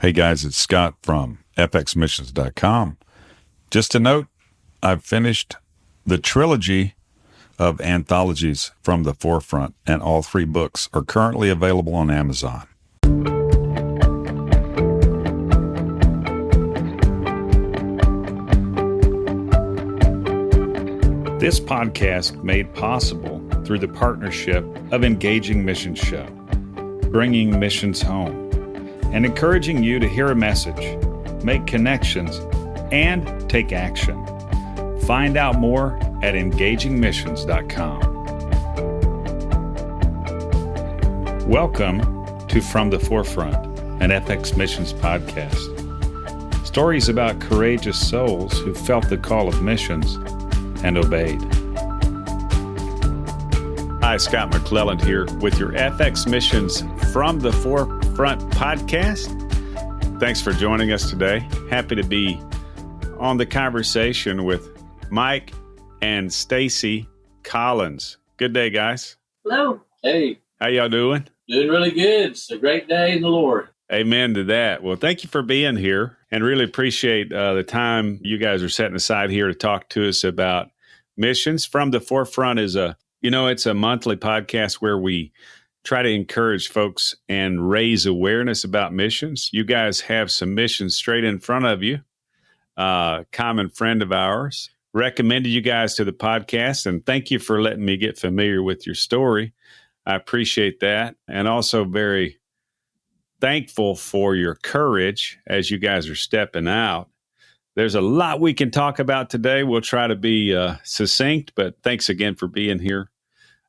Hey guys, it's Scott from fxmissions.com. Just a note, I've finished the trilogy of anthologies from the forefront, and all 3 books are currently available on Amazon. This podcast made possible through the partnership of Engaging Missions Show, bringing missions home, and encouraging you to hear a message, make connections, and take action. Find out more at engagingmissions.com. Welcome to From the Forefront, an FX Missions podcast. Stories about courageous souls who felt the call of missions and obeyed. Hi, Scott McClelland here with your FX Missions From the Forefront podcast. Thanks for joining us today. Happy to be on the conversation with Mike and Stacy Collins. Good day, guys. Hello. Hey. How y'all doing? Doing really good. It's a great day in the Lord. Amen to that. Well, thank you for being here, and really appreciate the time you guys are setting aside here to talk to us about missions. From the Forefront is it's a monthly podcast where we try to encourage folks and raise awareness about missions. You guys have some missions straight in front of you. Common friend of ours recommended you guys to the podcast, and thank you for letting me get familiar with your story. I appreciate that, and also very thankful for your courage as you guys are stepping out. There's a lot we can talk about today. We'll try to be succinct, but thanks again for being here.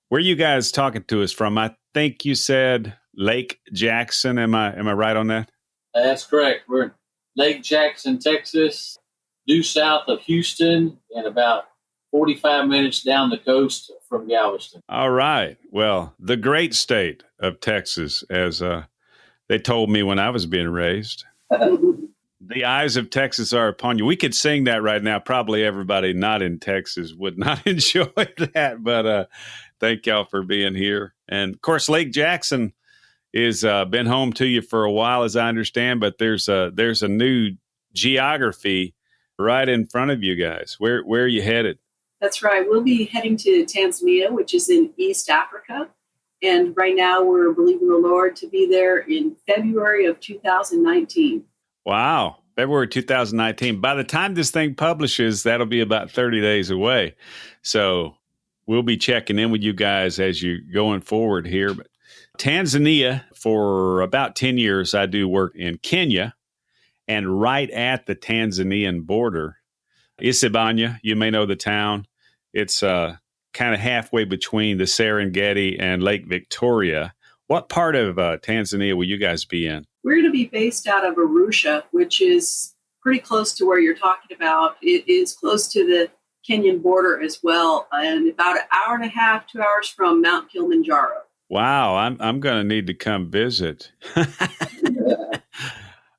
Where are you guys talking to us from? I think you said Lake Jackson. Am I right on that? That's correct. We're in Lake Jackson, Texas, due south of Houston, and about 45 minutes down the coast from Galveston. All right. Well, the great state of Texas, as they told me when I was being raised. The eyes of Texas are upon you. We could sing that right now. Probably everybody not in Texas would not enjoy that, but thank y'all for being here. And of course, Lake Jackson is been home to you for a while, as I understand, but there's a new geography right in front of you guys. Where are you headed? That's right. We'll be heading to Tanzania, which is in East Africa. And right now we're believing the Lord to be there in February of 2019. Wow. February 2019. By the time this thing publishes, that'll be about 30 days away. So we'll be checking in with you guys as you're going forward here. But Tanzania, for about 10 years, I do work in Kenya, and right at the Tanzanian border, Isibanya, you may know the town. It's kind of halfway between the Serengeti and Lake Victoria. What part of Tanzania will you guys be in? We're going to be based out of Arusha, which is pretty close to where you're talking about. It is close to the Kenyan border as well, and about an hour and a half, 2 hours from Mount Kilimanjaro. Wow, I'm going to need to come visit.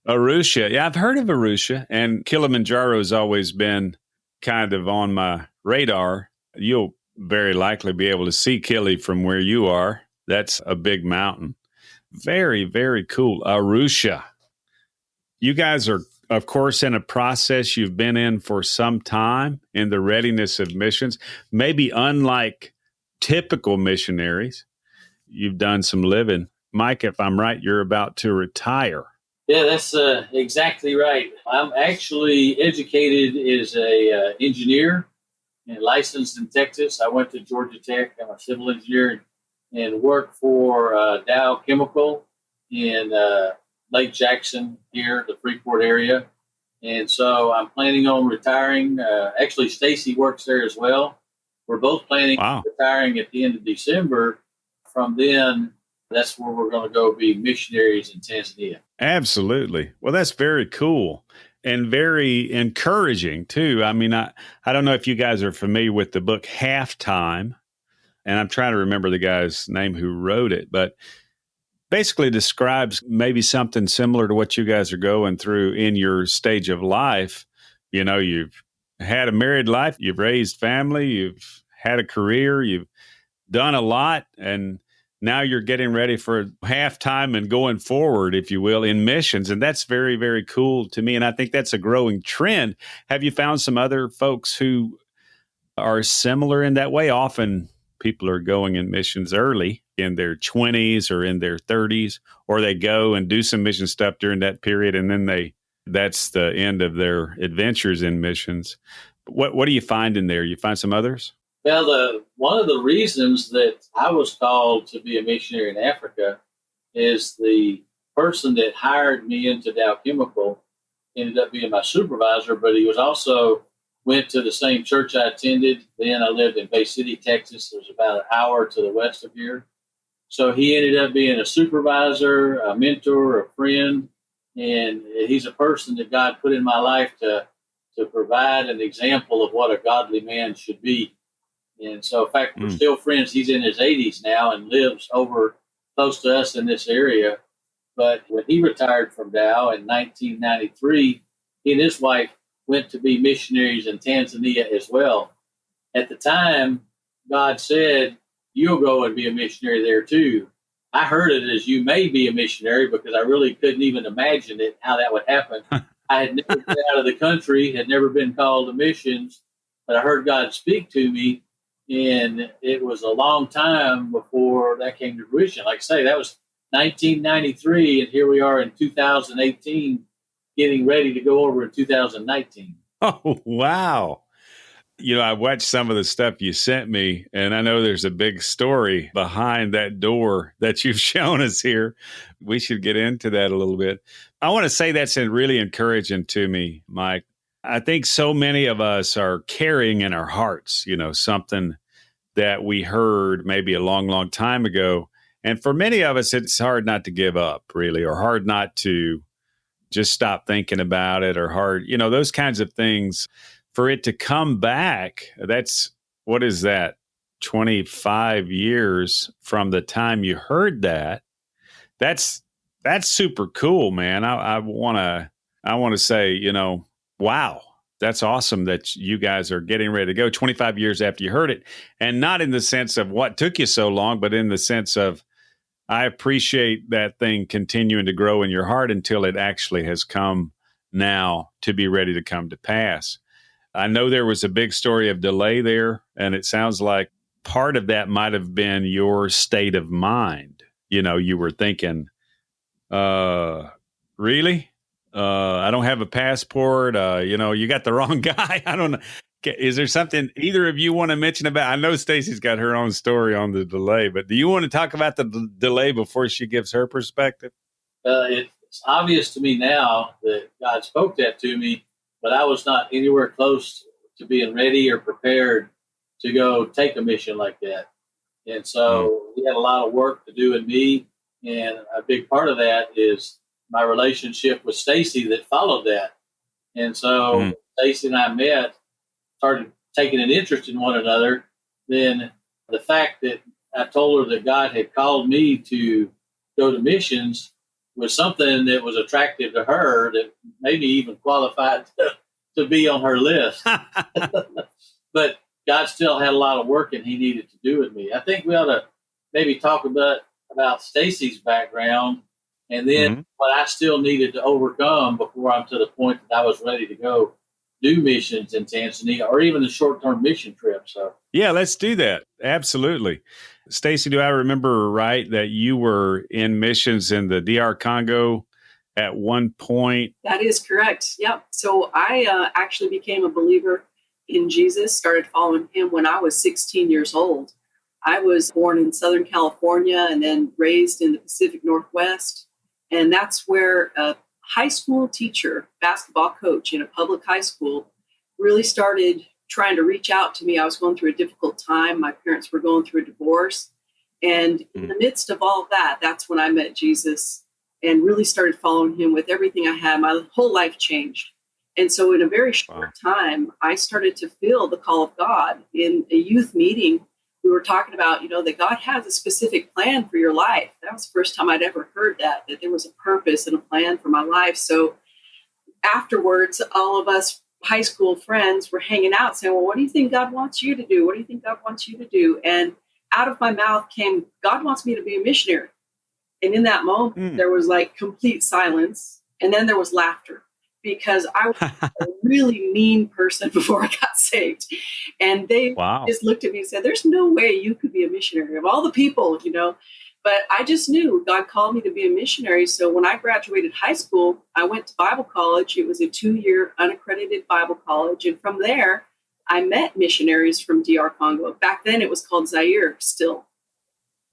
Arusha. Yeah, I've heard of Arusha, and Kilimanjaro has always been kind of on my radar. You'll very likely be able to see Kili from where you are. That's a big mountain. Very, very cool. Arusha. You guys are, of course, in a process you've been in for some time in the readiness of missions. Maybe unlike typical missionaries, you've done some living. Mike, if I'm right, you're about to retire. Yeah, that's exactly right. I'm actually educated as a engineer and licensed in Texas. I went to Georgia Tech. I'm a civil engineer and worked for Dow Chemical in Lake Jackson here, the Freeport area. And so I'm planning on retiring. Actually, Stacy works there as well. We're both planning on retiring at the end of December. From then, that's where we're going to go be missionaries in Tanzania. Absolutely. Well, that's very cool and very encouraging, too. I mean, I don't know if you guys are familiar with the book Halftime, and I'm trying to remember the guy's name who wrote it, but basically describes maybe something similar to what you guys are going through in your stage of life. You know, you've had a married life, you've raised family, you've had a career, you've done a lot, and now you're getting ready for halftime and going forward, if you will, in missions. And that's very, very cool to me. And I think that's a growing trend. Have you found some other folks who are similar in that way? Often people are going in missions early in their 20s or in their 30s, or they go and do some mission stuff during that period. And then that's the end of their adventures in missions. What do you find in there? You find some others? Well, one of the reasons that I was called to be a missionary in Africa is the person that hired me into Dow Chemical ended up being my supervisor, but he was also went to the same church I attended. Then I lived in Bay City, Texas. It was about an hour to the west of here. So he ended up being a supervisor, a mentor, a friend, and he's a person that God put in my life to provide an example of what a godly man should be. And so, in fact, we're still friends. He's in his 80s now and lives over close to us in this area. But when he retired from Dow in 1993, he and his wife went to be missionaries in Tanzania as well. At the time, God said, you'll go and be a missionary there too. I heard it as you may be a missionary because I really couldn't even imagine it, how that would happen. I had never been out of the country, had never been called to missions, but I heard God speak to me. And it was a long time before that came to fruition. Like I say, that was 1993, and here we are in 2018, getting ready to go over in 2019. Oh, wow. I watched some of the stuff you sent me, and I know there's a big story behind that door that you've shown us here. We should get into that a little bit. I want to say that's really encouraging to me, Mike. I think so many of us are carrying in our hearts, something that we heard maybe a long, long time ago. And for many of us, it's hard not to give up, really, or hard not to just stop thinking about it, or hard, those kinds of things. For it to come back, what is that? 25 years from the time you heard that. That's super cool, man. I want to say, wow. That's awesome that you guys are getting ready to go 25 years after you heard it. And not in the sense of what took you so long, but in the sense of, I appreciate that thing continuing to grow in your heart until it actually has come now to be ready to come to pass. I know there was a big story of delay there, and it sounds like part of that might have been your state of mind. You were thinking, really? I don't have a passport. You got the wrong guy. I don't know. Is there something either of you want to mention about? I know Stacy's got her own story on the delay, but do you want to talk about the delay before she gives her perspective? It's obvious to me now that God spoke that to me, but I was not anywhere close to being ready or prepared to go take a mission like that. And so we had a lot of work to do in me. And a big part of that is my relationship with Stacy that followed that. And so Stacy and I met, started taking an interest in one another. Then the fact that I told her that God had called me to go to missions was something that was attractive to her, that maybe even qualified to be on her list. But God still had a lot of work and he needed to do with me. I think we ought to maybe talk about Stacy's background and then what I still needed to overcome before I'm to the point that I was ready to go do missions in Tanzania or even a short-term mission trip. So yeah, let's do that. Absolutely. Stacy, do I remember right that you were in missions in the DR Congo at one point? That is correct. Yep. So I actually became a believer in Jesus, started following him when I was 16 years old. I was born in Southern California and then raised in the Pacific Northwest. And that's where a high school teacher, basketball coach in a public high school, really started trying to reach out to me. I was going through a difficult time. My parents were going through a divorce. And in the midst of all of that, that's when I met Jesus and really started following him with everything I had. My whole life changed. And so in a very short time, I started to feel the call of God. In a youth meeting, we were talking about, that God has a specific plan for your life. That was the first time I'd ever heard that there was a purpose and a plan for my life. So afterwards, all of us high school friends were hanging out saying, well, what do you think God wants you to do? What do you think God wants you to do? And out of my mouth came, God wants me to be a missionary. And in that moment, there was like complete silence. And then there was laughter because I was a really mean person before I got saved. And they just looked at me and said, there's no way you could be a missionary of all the people, you know. But I just knew God called me to be a missionary. So when I graduated high school, I went to Bible college. It was a 2-year unaccredited Bible college. And from there, I met missionaries from DR Congo. Back then, it was called Zaire still.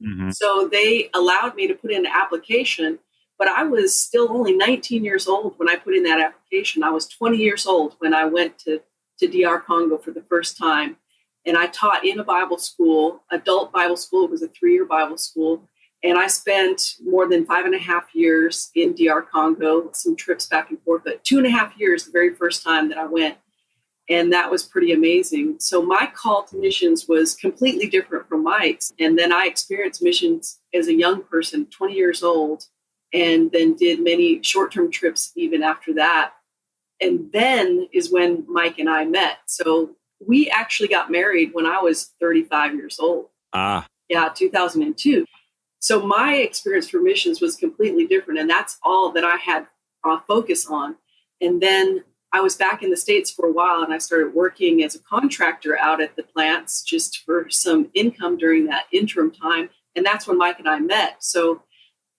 Mm-hmm. So they allowed me to put in an application, but I was still only 19 years old when I put in that application. I was 20 years old when I went to DR Congo for the first time. And I taught in a Bible school, adult Bible school. It was a 3-year Bible school. And I spent more than 5.5 years in DR Congo, some trips back and forth, but 2.5 years the very first time that I went. And that was pretty amazing. So my call to missions was completely different from Mike's. And then I experienced missions as a young person, 20 years old, and then did many short-term trips even after that. And then is when Mike and I met. So we actually got married when I was 35 years old. Yeah, 2002. So my experience for missions was completely different. And that's all that I had focus on. And then I was back in the States for a while, and I started working as a contractor out at the plants just for some income during that interim time. And that's when Mike and I met. So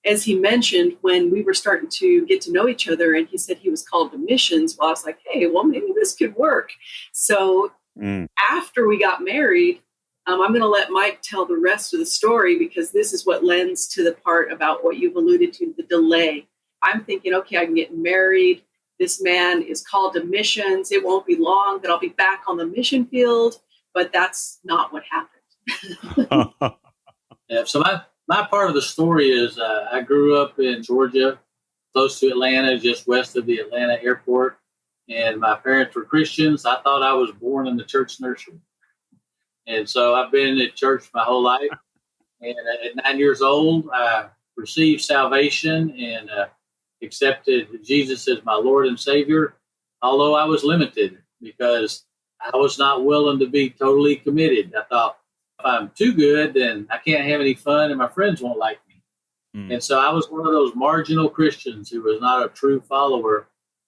as he mentioned, when we were starting to get to know each other and he said he was called to missions, well, I was like, hey, well, maybe this could work. So after we got married, I'm going to let Mike tell the rest of the story because this is what lends to the part about what you've alluded to, the delay. I'm thinking, okay, I can get married. This man is called to missions. It won't be long that I'll be back on the mission field, but that's not what happened. Yeah, so my part of the story is I grew up in Georgia, close to Atlanta, just west of the Atlanta airport, and my parents were Christians. I thought I was born in the church nursery. And so I've been at church my whole life. And at 9 years old, I received salvation and accepted Jesus as my Lord and Savior, although I was limited because I was not willing to be totally committed. I thought, if I'm too good, then I can't have any fun and my friends won't like me. And so I was one of those marginal Christians who was not a true follower.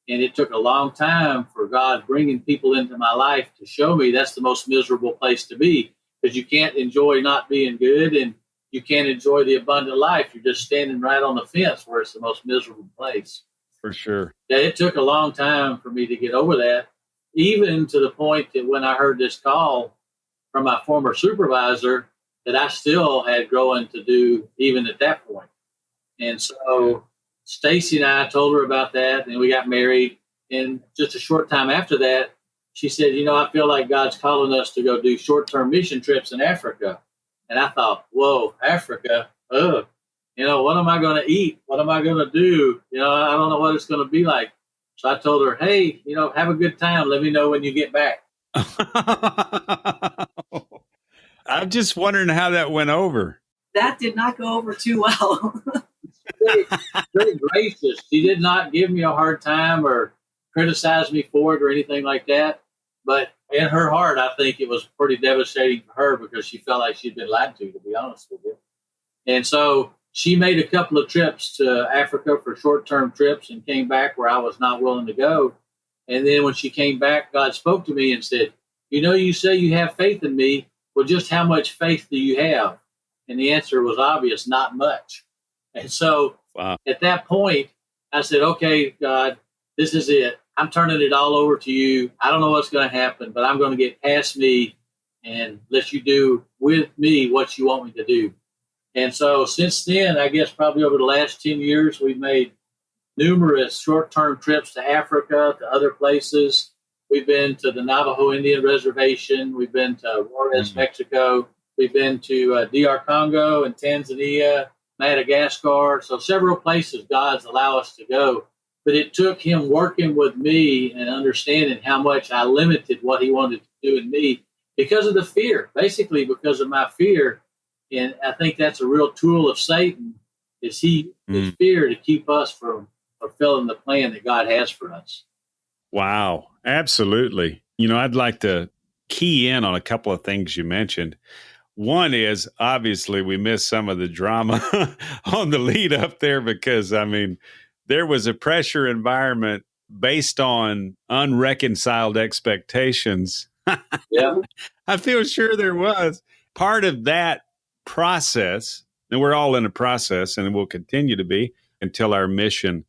And it took a long time for God bringing people into my life to show me that's the most miserable place to be, because you can't enjoy not being good and you can't enjoy the abundant life. You're just standing right on the fence where it's the most miserable place. For sure. Yeah, it took a long time for me to get over that, even to the point that when I heard this call from my former supervisor, that I still had growing to do even at that point. And so Stacy and I told her about that, and we got married. And just a short time after that, she said, I feel like God's calling us to go do short-term mission trips in Africa. And I thought, whoa, Africa, what am I going to eat? What am I going to do? I don't know what it's going to be like. So I told her, hey, have a good time. Let me know when you get back. I'm just wondering how that went over. That did not go over too well. Very gracious. She did not give me a hard time or criticize me for it or anything like that. But in her heart, I think it was pretty devastating for her because she felt like she'd been lied to be honest with you. And so she made a couple of trips to Africa for short-term trips and came back where I was not willing to go. And then when she came back, God spoke to me and said, you say you have faith in me. Well, just how much faith do you have? And the answer was obvious, not much. And so At that point, I said, okay, God, this is it. I'm turning it all over to you. I don't know what's going to happen, but I'm going to get past me and let you do with me what you want me to do. And so since then, I guess probably over the last 10 years, we've made numerous short-term trips to Africa, to other places. We've been to the Navajo Indian Reservation. We've been to Juarez, Mexico. We've been to DR Congo and Tanzania, Madagascar. So several places God's allowed us to go. But it took him working with me and understanding how much I limited what he wanted to do in me because of the fear, basically because of my fear. And I think that's a real tool of Satan, is his fear to keep us from fulfilling the plan that God has for us. Wow, absolutely. I'd like to key in on a couple of things you mentioned. One is obviously we missed some of the drama on the lead up there because, I mean, there was a pressure environment based on unreconciled expectations. Yeah. I feel sure there was. Part of that process, and we're all in a process and will continue to be until our mission,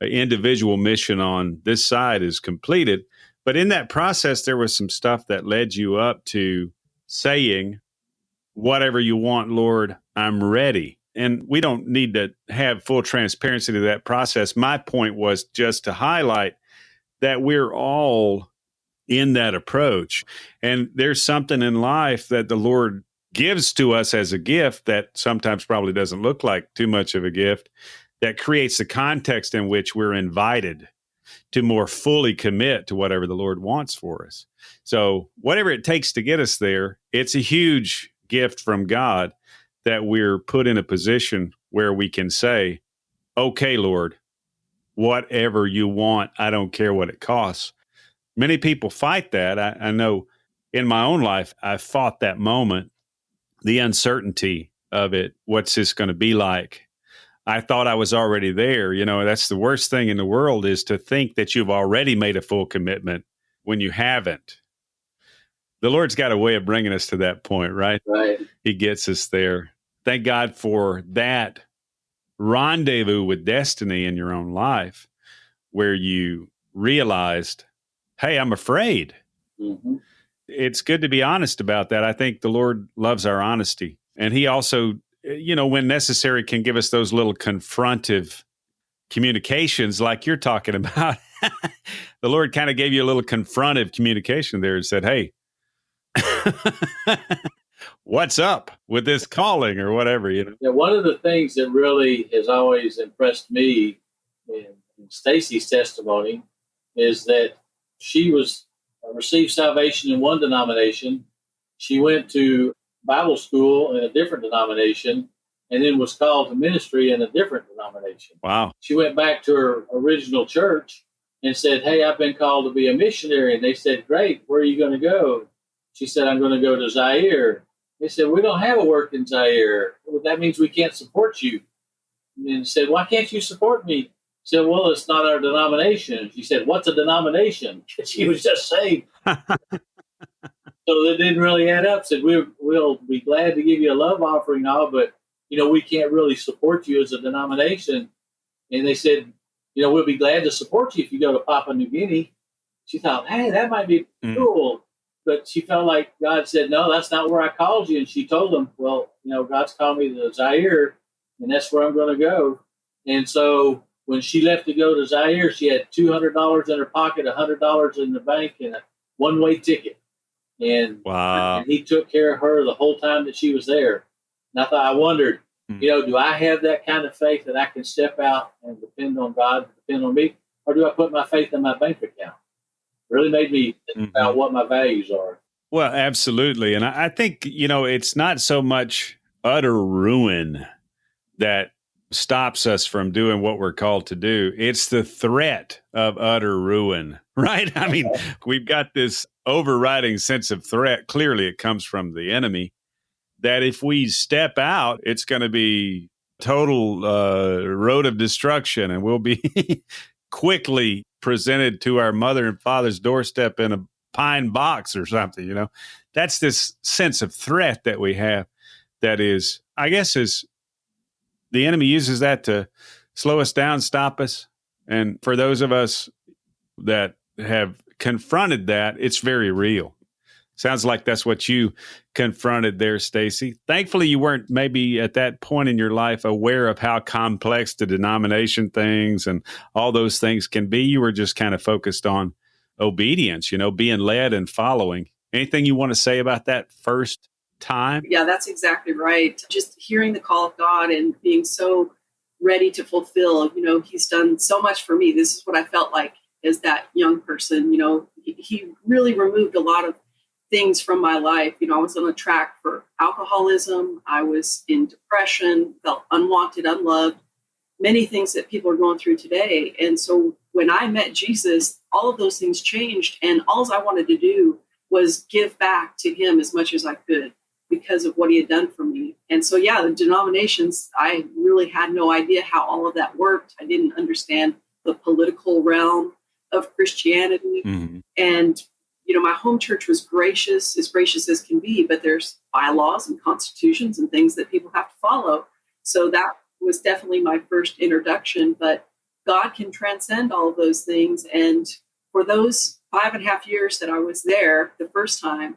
individual mission on this side is completed. But in that process, there was some stuff that led you up to saying, whatever you want, Lord, I'm ready. And we don't need to have full transparency to that process. My point was just to highlight that we're all in that approach. And there's something in life that the Lord gives to us as a gift that sometimes probably doesn't look like too much of a gift, that creates the context in which we're invited to more fully commit to whatever the Lord wants for us. So whatever it takes to get us there, it's a huge gift from God that we're put in a position where we can say, okay, Lord, whatever you want, I don't care what it costs. Many people fight that. I know in my own life, I fought that moment, the uncertainty of it. What's this going to be like? I thought I was already there. You know, that's the worst thing in the world, is to think that you've already made a full commitment when you haven't. The Lord's got a way of bringing us to that point, right? Right. He gets us there. Thank God for that rendezvous with destiny in your own life where you realized, hey, I'm afraid. Mm-hmm. It's good to be honest about that. I think the Lord loves our honesty. And he also, you know, when necessary, can give us those little confrontive communications like you're talking about. The Lord kind of gave you a little confrontive communication there and said, hey, what's up with this calling or whatever, you know? Yeah, one of the things that really has always impressed me in Stacy's testimony is that she received salvation in one denomination. She went to Bible school in a different denomination and then was called to ministry in a different denomination. Wow. She went back to her original church and said, hey, I've been called to be a missionary. And they said, great, where are you going to go? She said, I'm going to go to Zaire. They said, we don't have a work in Zaire. Well, that means we can't support you. And said, why can't you support me? She said, well, it's not our denomination. She said, what's a denomination? She was just saying. So that didn't really add up. Said, we'll be glad to give you a love offering now, but, you know, we can't really support you as a denomination. And they said, you know, we'll be glad to support you if you go to Papua New Guinea. She thought, hey, that might be cool. But she felt like God said, no, that's not where I called you. And she told them, well, you know, God's called me to Zaire, and that's where I'm going to go. And so when she left to go to Zaire, she had $200 in her pocket, $100 in the bank, and a one-way ticket. And, wow. And he took care of her the whole time that she was there. And I wondered, you know, do I have that kind of faith that I can step out and depend on God, depend on me? Or do I put my faith in my bank account? Really made me think about what my values are. Well, absolutely. And I think, you know, it's not so much utter ruin that stops us from doing what we're called to do. It's the threat of utter ruin, right? I mean, we've got this overriding sense of threat. Clearly, it comes from the enemy, that if we step out, it's going to be total road of destruction, and we'll be quickly presented to our mother and father's doorstep in a pine box or something, you know. That's this sense of threat that we have that is, I guess, is the enemy uses that to slow us down, stop us. And for those of us that have confronted that, it's very real. Sounds like that's what you confronted there, Stacy. Thankfully, you weren't maybe at that point in your life aware of how complex the denomination things and all those things can be. You were just kind of focused on obedience, you know, being led and following. Anything you want to say about that first time? Yeah, that's exactly right. Just hearing the call of God and being so ready to fulfill, you know, he's done so much for me. This is what I felt like as that young person. You know, he really removed a lot of things from my life. You know, I was on a track for alcoholism. I was in depression, felt unwanted, unloved, many things that people are going through today. And so when I met Jesus, all of those things changed. And all I wanted to do was give back to him as much as I could, because of what he had done for me. And so, yeah, the denominations, I really had no idea how all of that worked. I didn't understand the political realm of Christianity. Mm-hmm. And, my home church was gracious as can be, but there's bylaws and constitutions and things that people have to follow. So that was definitely my first introduction, but God can transcend all of those things. And for those 5.5 years that I was there the first time,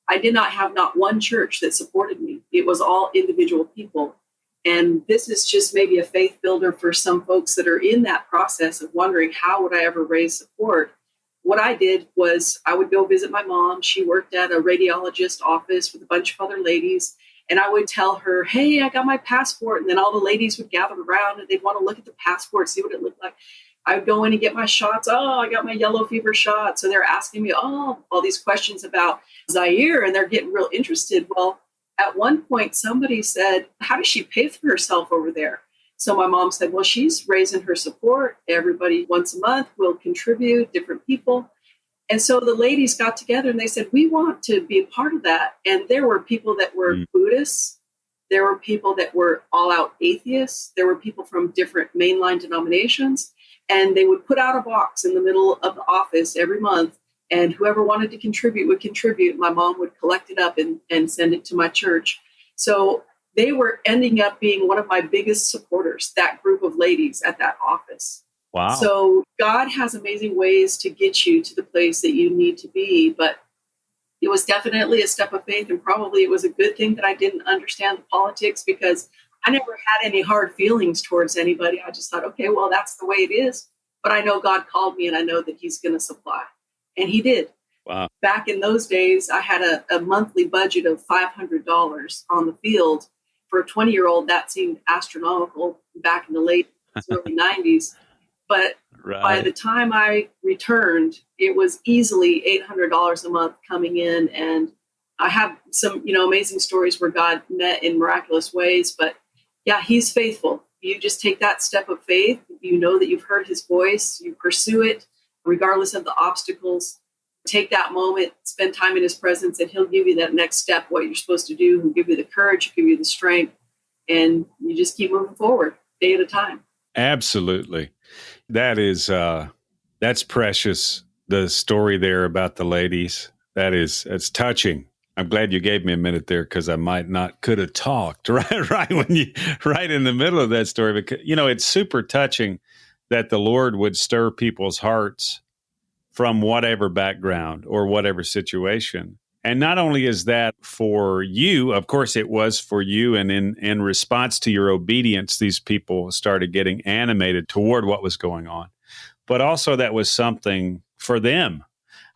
I did not have not one church that supported me. It was all individual people. And this is just maybe a faith builder for some folks that are in that process of wondering, how would I ever raise support? What I did was I would go visit my mom. She worked at a radiologist office with a bunch of other ladies. And I would tell her, hey, I got my passport. And then all the ladies would gather around and they'd want to look at the passport, see what it looked like. I would go in and get my shots. Oh, I got my yellow fever shot. So they're asking me, all these questions about Zaire, and they're getting real interested. Well, at one point, somebody said, how does she pay for herself over there? So my mom said, well, she's raising her support. Everybody once a month will contribute, different people. And so the ladies got together and they said, we want to be a part of that. And there were people that were Buddhists. There were people that were all out atheists. There were people from different mainline denominations. And they would put out a box in the middle of the office every month. And whoever wanted to contribute would contribute. My mom would collect it up and send it to my church. So they were ending up being one of my biggest supporters, that group of ladies at that office. Wow. So God has amazing ways to get you to the place that you need to be. But it was definitely a step of faith. And probably it was a good thing that I didn't understand the politics, because I never had any hard feelings towards anybody. I just thought, okay, well, that's the way it is. But I know God called me and I know that he's going to supply. And he did. Wow. Back in those days, I had a monthly budget of $500 on the field. For a 20-year-old, that seemed astronomical back in the late early 90s. But by the time I returned, it was easily $800 a month coming in. And I have some, amazing stories where God met in miraculous ways. But yeah, he's faithful. You just take that step of faith. You know that you've heard his voice. You pursue it regardless of the obstacles. Take that moment, spend time in his presence, and he'll give you that next step, what you're supposed to do. He'll give you the courage, give you the strength, and you just keep moving forward day at a time. Absolutely. That's precious. The story there about the ladies, it's touching. I'm glad you gave me a minute there, because I could have talked right in the middle of that story, because, it's super touching that the Lord would stir people's hearts from whatever background or whatever situation. And not only is that for you, of course it was for you, and in response to your obedience, these people started getting animated toward what was going on, but also that was something for them.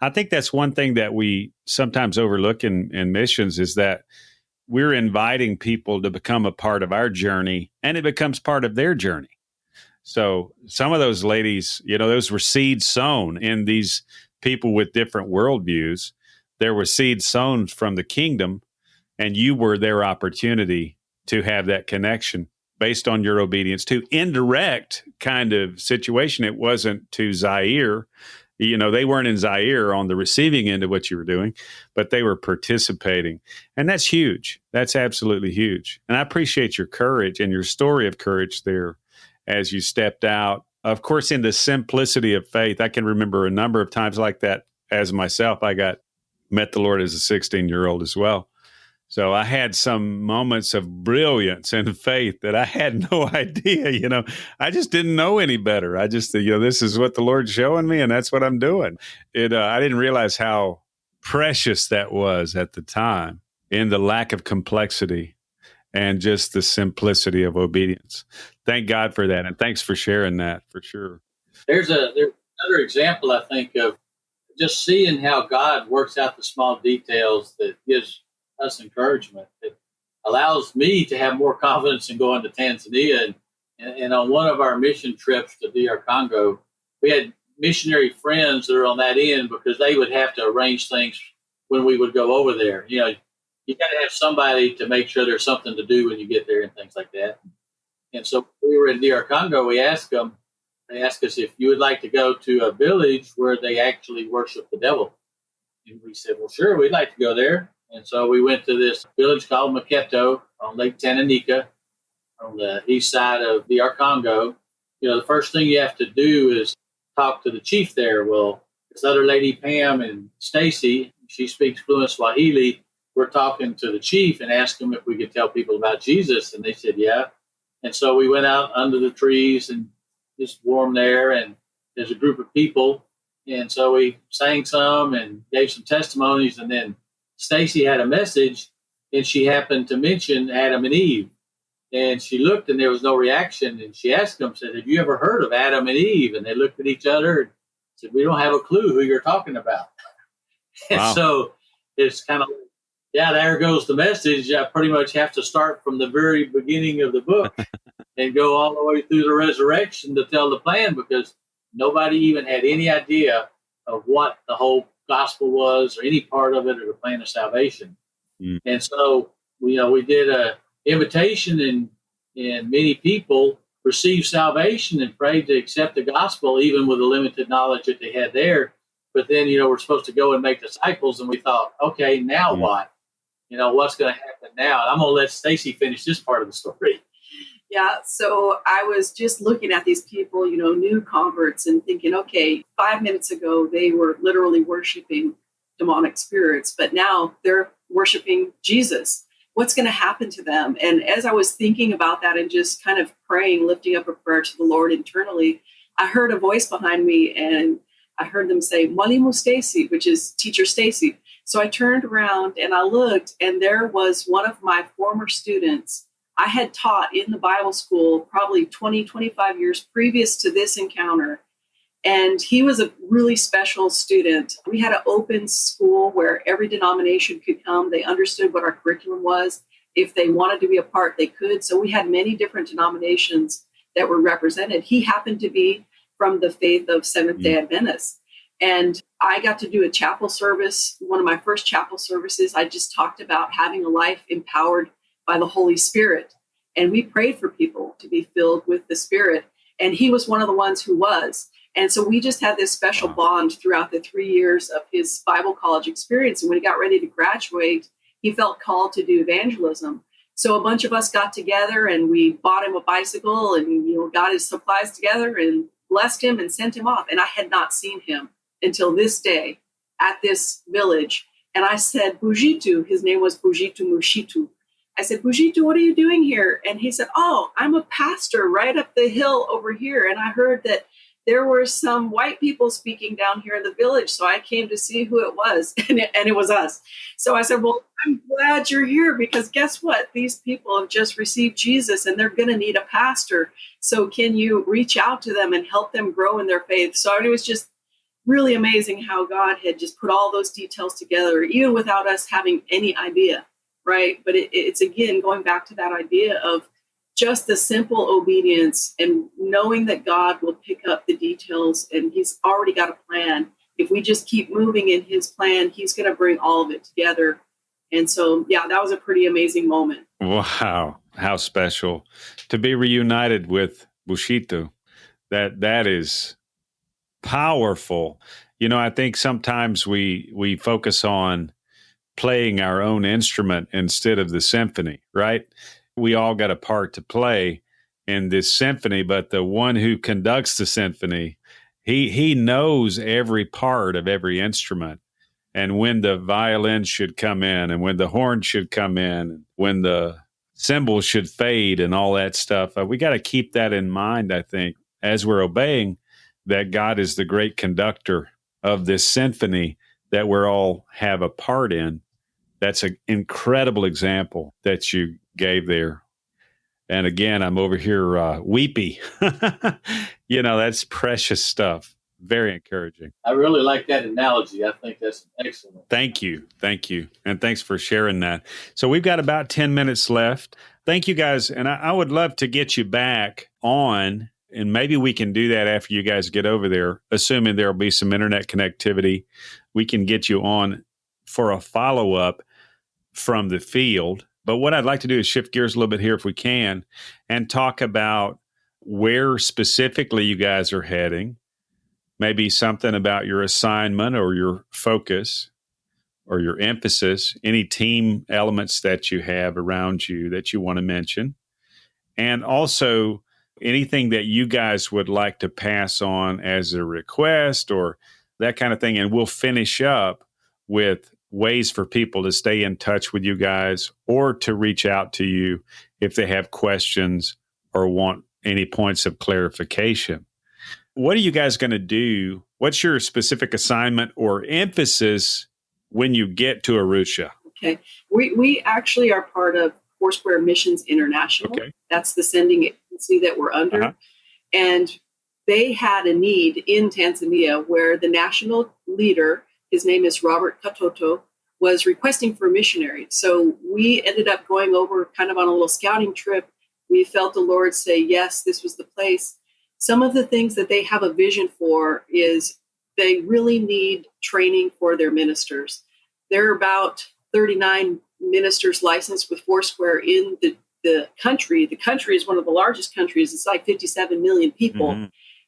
I think that's one thing that we sometimes overlook in missions, is that we're inviting people to become a part of our journey, and it becomes part of their journey. So some of those ladies, those were seeds sown in these people with different worldviews. There were seeds sown from the kingdom, and you were their opportunity to have that connection based on your obedience to indirect kind of situation. It wasn't to Zaire. They weren't in Zaire on the receiving end of what you were doing, but they were participating. And that's huge. That's absolutely huge. And I appreciate your courage and your story of courage there as you stepped out, of course, in the simplicity of faith. I can remember a number of times like that as myself. I met the Lord as a 16-year-old as well. So I had some moments of brilliance and faith that I had no idea, I just didn't know any better. I just, this is what the Lord's showing me, and that's what I'm doing. I didn't realize how precious that was at the time, in the lack of complexity and just the simplicity of obedience. Thank God for that. And thanks for sharing that, for sure. There's another example, I think, of just seeing how God works out the small details that gives us encouragement. It allows me to have more confidence in going to Tanzania. And on one of our mission trips to DR Congo, we had missionary friends that are on that end, because they would have to arrange things when we would go over there. You got to have somebody to make sure there's something to do when you get there and things like that. And so we were in DR Congo. They asked us if you would like to go to a village where they actually worship the devil. And we said, well, sure, we'd like to go there. And so we went to this village called Maketo on Lake Tanganyika on the east side of DR Congo. The first thing you have to do is talk to the chief there. Well, this other lady, Pam, and Stacy, she speaks fluent Swahili. We're talking to the chief and asked him if we could tell people about Jesus. And they said, yeah. And so we went out under the trees and just warm there. And there's a group of people. And so we sang some and gave some testimonies. And then Stacy had a message, and she happened to mention Adam and Eve. And she looked, and there was no reaction. And she asked them, said, have you ever heard of Adam and Eve? And they looked at each other and said, we don't have a clue who you're talking about. And Wow. so it's kind of, yeah, there goes the message. I pretty much have to start from the very beginning of the book and go all the way through the resurrection to tell the plan, because nobody even had any idea of what the whole gospel was or any part of it or the plan of salvation. Mm. And so, we did a invitation, and many people received salvation and prayed to accept the gospel, even with the limited knowledge that they had there. But then, we're supposed to go and make disciples, and we thought, okay, now what? What's going to happen now? And I'm going to let Stacy finish this part of the story. Yeah, so I was just looking at these people, new converts, and thinking, okay, 5 minutes ago, they were literally worshiping demonic spirits, but now they're worshiping Jesus. What's going to happen to them? And as I was thinking about that and just kind of praying, lifting up a prayer to the Lord internally, I heard a voice behind me, and I heard them say, Mwalimu Stacy, which is Teacher Stacy. So I turned around and I looked, and there was one of my former students. I had taught in the Bible school probably 20, 25 years previous to this encounter. And he was a really special student. We had an open school where every denomination could come. They understood what our curriculum was. If they wanted to be a part, they could. So we had many different denominations that were represented. He happened to be from the faith of Seventh-day Adventists. And I got to do a chapel service. One of my first chapel services, I just talked about having a life empowered by the Holy Spirit. And we prayed for people to be filled with the Spirit. And he was one of the ones who was. And so we just had this special bond throughout the 3 years of his Bible college experience. And when he got ready to graduate, he felt called to do evangelism. So a bunch of us got together and we bought him a bicycle and, got his supplies together and blessed him and sent him off. And I had not seen him until this day at this village. And I said, Bujitu, his name was Bujitu Mushitu. I said, Bujitu, what are you doing here? And he said, oh, I'm a pastor right up the hill over here. And I heard that there were some white people speaking down here in the village. So I came to see who it was, and it was us. So I said, well, I'm glad you're here, because guess what? These people have just received Jesus and they're going to need a pastor. So can you reach out to them and help them grow in their faith? So it was just really amazing how God had just put all those details together, even without us having any idea, right? But it's again, going back to that idea of just the simple obedience and knowing that God will pick up the details, and he's already got a plan. If we just keep moving in his plan, he's going to bring all of it together. And so, yeah, that was a pretty amazing moment. Wow. How special to be reunited with Bushito. That is powerful. I think sometimes we focus on playing our own instrument instead of the symphony, right? We all got a part to play in this symphony, but the one who conducts the symphony, he knows every part of every instrument, and when the violin should come in, and when the horn should come in, when the cymbals should fade, and all that stuff. We got to keep that in mind, I think, as we're obeying that God is the great conductor of this symphony that we're all have a part in. That's an incredible example that you gave there. And again, I'm over here weepy. That's precious stuff. Very encouraging. I really like that analogy. I think that's excellent. Thank you. And thanks for sharing that. So we've got about 10 minutes left. Thank you guys. And I would love to get you back on, and maybe we can do that after you guys get over there, assuming there'll be some internet connectivity. We can get you on for a follow-up from the field. But what I'd like to do is shift gears a little bit here if we can, and talk about where specifically you guys are heading, maybe something about your assignment or your focus, or your emphasis, any team elements that you have around you that you want to mention, and also anything that you guys would like to pass on as a request or that kind of thing. And we'll finish up with ways for people to stay in touch with you guys or to reach out to you if they have questions or want any points of clarification. What are you guys going to do? What's your specific assignment or emphasis when you get to Arusha? Okay. We actually are part of Foursquare Missions International. Okay. That's the sending agency that we're under. Uh-huh. And they had a need in Tanzania where the national leader, his name is Robert Katoto, was requesting for a missionary. So we ended up going over kind of on a little scouting trip. We felt the Lord say, yes, this was the place. Some of the things that they have a vision for is they really need training for their ministers. There are about 39 ministers licensed with Foursquare in the country. The country is one of the largest countries. It's like 57 million people. Mm-hmm.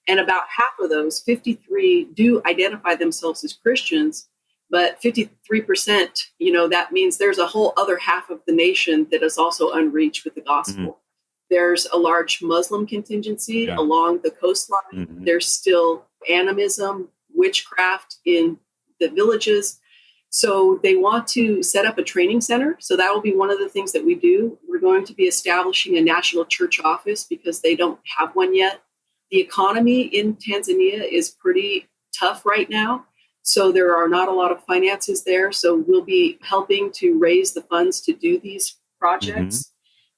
And about half of those, 53, do identify themselves as Christians. But 53%, that means there's a whole other half of the nation that is also unreached with the gospel. Mm-hmm. There's a large Muslim contingency along the coastline. Mm-hmm. There's still animism, witchcraft in the villages. So they want to set up a training center. So that will be one of the things that we do. We're going to be establishing a national church office because they don't have one yet. The economy in Tanzania is pretty tough right now. So there are not a lot of finances there. So we'll be helping to raise the funds to do these projects. Mm-hmm.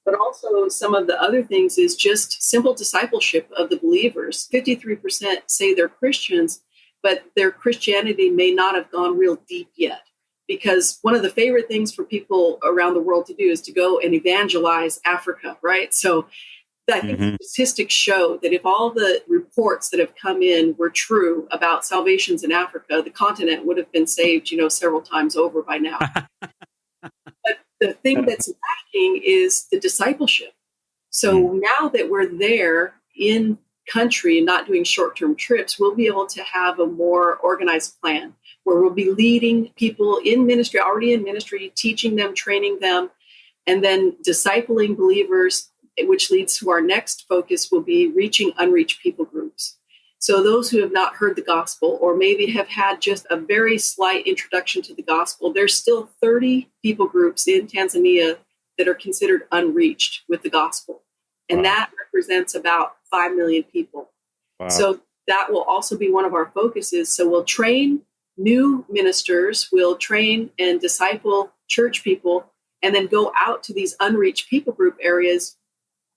But also some of the other things is just simple discipleship of the believers. 53% say they're Christians, but their Christianity may not have gone real deep yet. Because one of the favorite things for people around the world to do is to go and evangelize Africa, right? So I think mm-hmm. statistics show that if all the reports that have come in were true about salvations in Africa, the continent would have been saved, several times over by now. But the thing that's lacking is the discipleship. So now that we're there in country and not doing short-term trips, we'll be able to have a more organized plan where we'll be leading people in ministry, already in ministry, teaching them, training them, and then discipling believers, which leads to our next focus will be reaching unreached people groups. So those who have not heard the gospel or maybe have had just a very slight introduction to the gospel, there's still 30 people groups in Tanzania that are considered unreached with the gospel. And that represents about 5 million people. Wow. So that will also be one of our focuses. So we'll train new ministers, we'll train and disciple church people, and then go out to these unreached people group areas.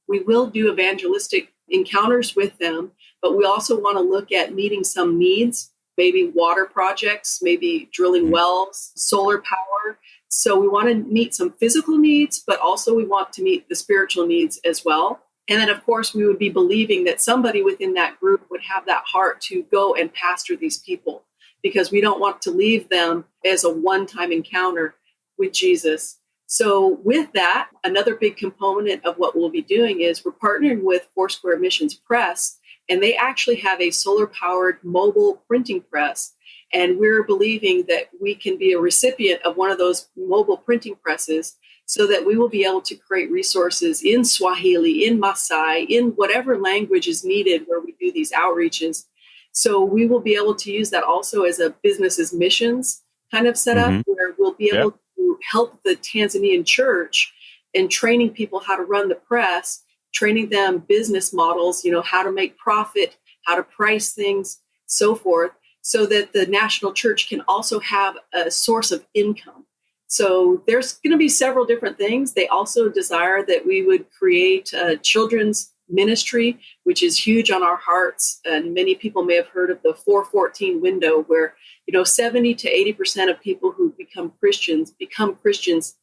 We will do evangelistic encounters with them, but we also want to look at meeting some needs, maybe water projects, maybe drilling wells, solar power. So we want to meet some physical needs, but also we want to meet the spiritual needs as well. And then, of course, we would be believing that somebody within that group would have that heart to go and pastor these people, because we don't want to leave them as a one-time encounter with Jesus. So with that, another big component of what we'll be doing is we're partnering with Foursquare Missions Press, and they actually have a solar-powered mobile printing press. And we're believing that we can be a recipient of one of those mobile printing presses so that we will be able to create resources in Swahili, in Maasai, in whatever language is needed where we do these outreaches. So we will be able to use that also as a business as missions kind of setup where we'll be able to help the Tanzanian church in training people how to run the press, training them business models, how to make profit, how to price things, so forth, so that the national church can also have a source of income. So there's going to be several different things. They also desire that we would create a children's ministry, which is huge on our hearts. And many people may have heard of the 414 window, where 70 to 80% of people who become Christians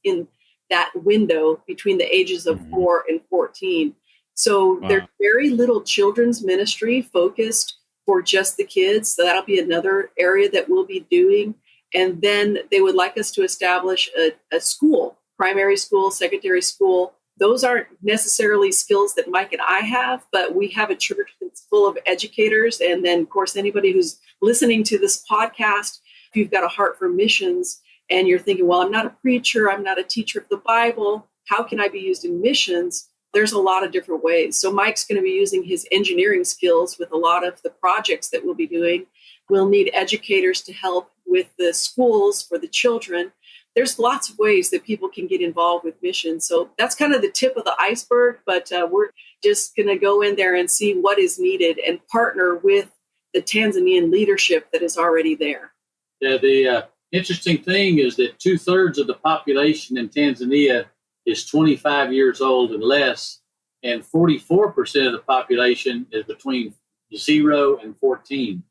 in that window between the ages of 4 and 14. So there's very little children's ministry focused for just the kids. So that'll be another area that we'll be doing. And then they would like us to establish a school, primary school, secondary school. Those aren't necessarily skills that Mike and I have, but we have a church that's full of educators. And then, of course, anybody who's listening to this podcast, if you've got a heart for missions and you're thinking, well, I'm not a preacher, I'm not a teacher of the Bible, how can I be used in missions? There's a lot of different ways. So Mike's going to be using his engineering skills with a lot of the projects that we'll be doing. We'll need educators to help with the schools for the children. There's lots of ways that people can get involved with missions. So that's kind of the tip of the iceberg, but we're just going to go in there and see what is needed and partner with the Tanzanian leadership that is already there. Yeah, the interesting thing is that 2/3 of the population in Tanzania is 25 years old and less, and 44% of the population is between 0 and 14.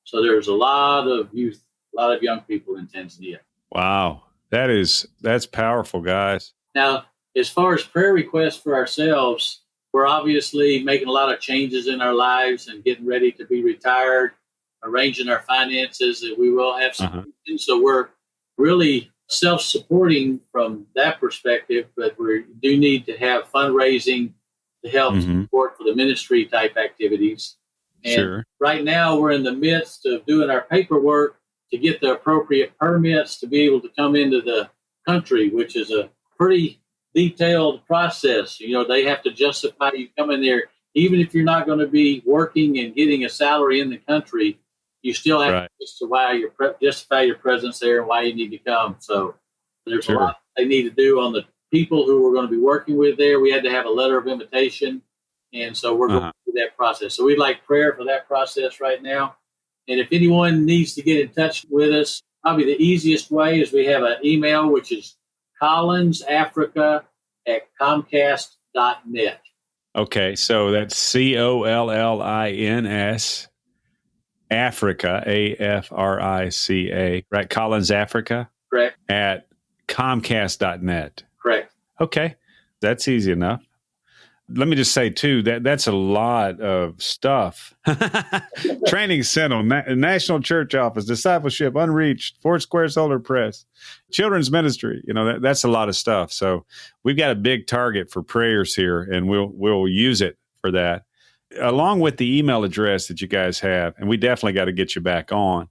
So there's a lot of youth, a lot of young people in Tanzania. Wow. That's powerful, guys. Now, as far as prayer requests for ourselves, we're obviously making a lot of changes in our lives and getting ready to be retired, arranging our finances, that we will have some. So we're really self-supporting from that perspective, but we do need to have fundraising to help support for the ministry type activities. And right now we're in the midst of doing our paperwork to get the appropriate permits to be able to come into the country, which is a pretty detailed process. You know, they have to justify you coming there. Even if you're not going to be working and getting a salary in the country, you still have to justify your presence there and why you need to come. So there's a lot they need to do on the people who we're going to be working with there. We had to have a letter of invitation. And so we're going through that process. So we'd like prayer for that process right now. And if anyone needs to get in touch with us, probably the easiest way is we have an email, which is collinsafrica@comcast.net. Okay, so that's COLLINS Africa, AFRICA, right? Collins Africa? Correct. At comcast.net. Correct. Okay, that's easy enough. Let me just say, too, that's a lot of stuff. Training Center, National Church Office, Discipleship, Unreached, Foursquare Solar Press, Children's Ministry. You know, that's a lot of stuff. So we've got a big target for prayers here, and we'll use it for that. Along with the email address that you guys have, and we definitely got to get you back on.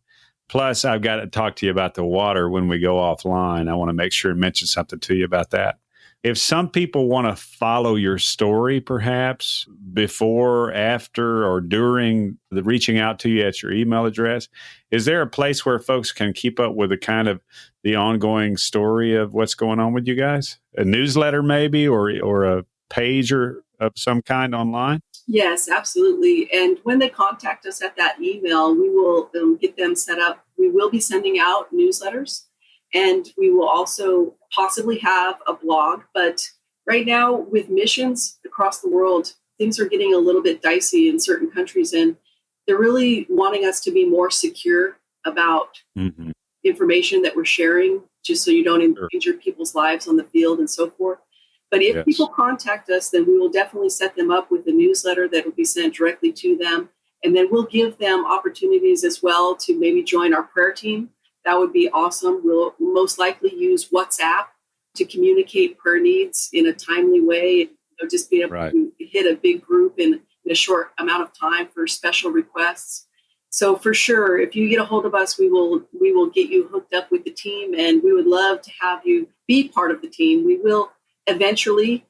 Plus, I've got to talk to you about the water when we go offline. I want to make sure and mention something to you about that. If some people want to follow your story, perhaps before, after, or during the reaching out to you at your email address, is there a place where folks can keep up with the ongoing story of what's going on with you guys? A newsletter maybe, or a page or of some kind online? Yes, absolutely. And when they contact us at that email, we will get them set up. We will be sending out newsletters, and we will also possibly have a blog. But right now, with missions across the world, things are getting a little bit dicey in certain countries, and they're really wanting us to be more secure about information that we're sharing, just so you don't injure people's lives on the field and so forth. But if people contact us, then we will definitely set them up with a newsletter that will be sent directly to them. And then we'll give them opportunities as well to maybe join our prayer team. That would be awesome. We'll most likely use WhatsApp to communicate prayer needs in a timely way. Just being able to hit a big group in a short amount of time for special requests. So for sure, if you get a hold of us, we will get you hooked up with the team, and we would love to have you be part of the team. We will eventually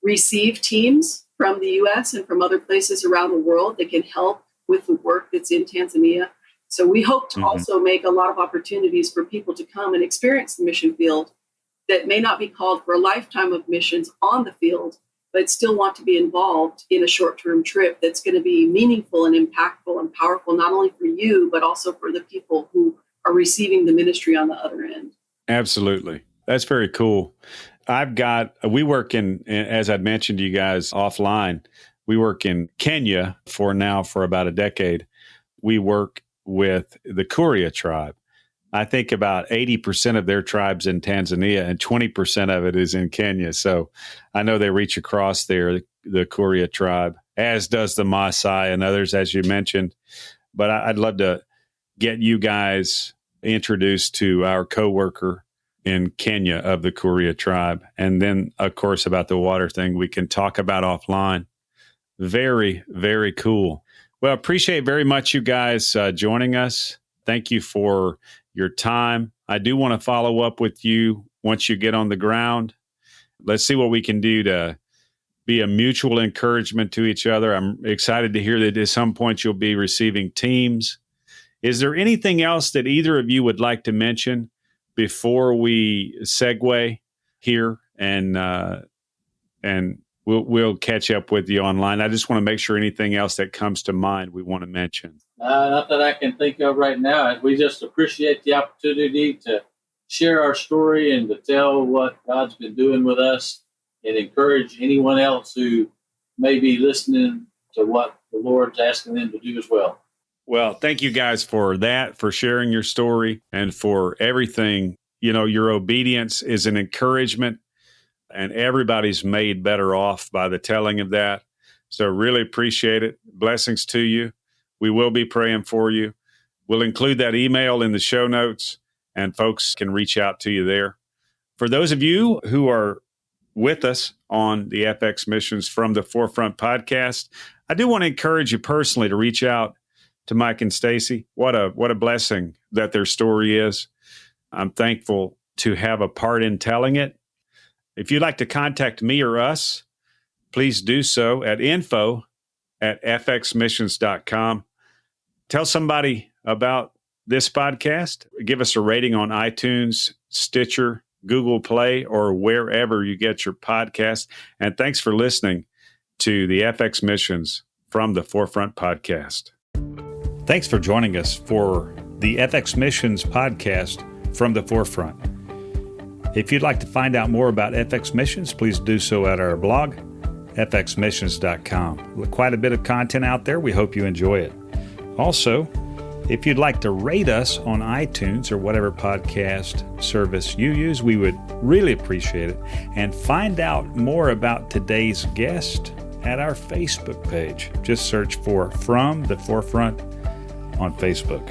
receive teams from the U.S. and from other places around the world that can help with the work that's in Tanzania. So we hope to also make a lot of opportunities for people to come and experience the mission field that may not be called for a lifetime of missions on the field, but still want to be involved in a short-term trip that's going to be meaningful and impactful and powerful, not only for you, but also for the people who are receiving the ministry on the other end. Absolutely. That's very cool. We work in, as I'd mentioned to you guys offline, we work in Kenya for about a decade. We work with the Kuria tribe. I think about 80% of their tribes in Tanzania and 20% of it is in Kenya. So I know they reach across there, the Kuria tribe, as does the Maasai and others, as you mentioned. But I'd love to get you guys introduced to our coworker in Kenya of the Kuria tribe. And then, of course, about the water thing, we can talk about offline. Very, very cool. Well, appreciate very much you guys joining us. Thank you for your time. I do want to follow up with you once you get on the ground. Let's see what we can do to be a mutual encouragement to each other. I'm excited to hear that at some point you'll be receiving teams. Is there anything else that either of you would like to mention before we segue here and we'll catch up with you online? I just want to make sure anything else that comes to mind we want to mention. Not that I can think of right now. We just appreciate the opportunity to share our story and to tell what God's been doing with us and encourage anyone else who may be listening to what the Lord's asking them to do as well. Well, thank you guys for that, for sharing your story and for everything. You know, your obedience is an encouragement, and everybody's made better off by the telling of that. So really appreciate it. Blessings to you. We will be praying for you. We'll include that email in the show notes, and folks can reach out to you there. For those of you who are with us on the FX Missions from the Forefront podcast, I do want to encourage you personally to reach out to Mike and Stacy. What a blessing that their story is. I'm thankful to have a part in telling it. If you'd like to contact me or us, please do so at info@fxmissions.com. Tell somebody about this podcast. Give us a rating on iTunes, Stitcher, Google Play, or wherever you get your podcast. And thanks for listening to the FX Missions from the Forefront podcast. Thanks for joining us for the FX Missions podcast from the Forefront. If you'd like to find out more about FX Missions, please do so at our blog, fxmissions.com. Quite a bit of content out there. We hope you enjoy it. Also, if you'd like to rate us on iTunes or whatever podcast service you use, we would really appreciate it. And find out more about today's guest at our Facebook page. Just search for From the Forefront on Facebook.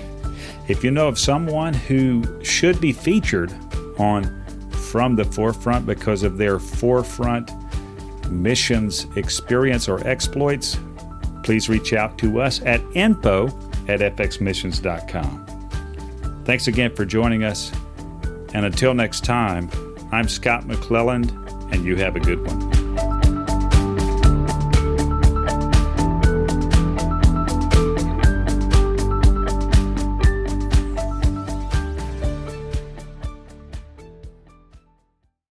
If you know of someone who should be featured on From the Forefront because of their forefront missions experience or exploits, please reach out to us at info@fxmissions.com. Thanks again for joining us. And until next time, I'm Scott McClelland, and you have a good one.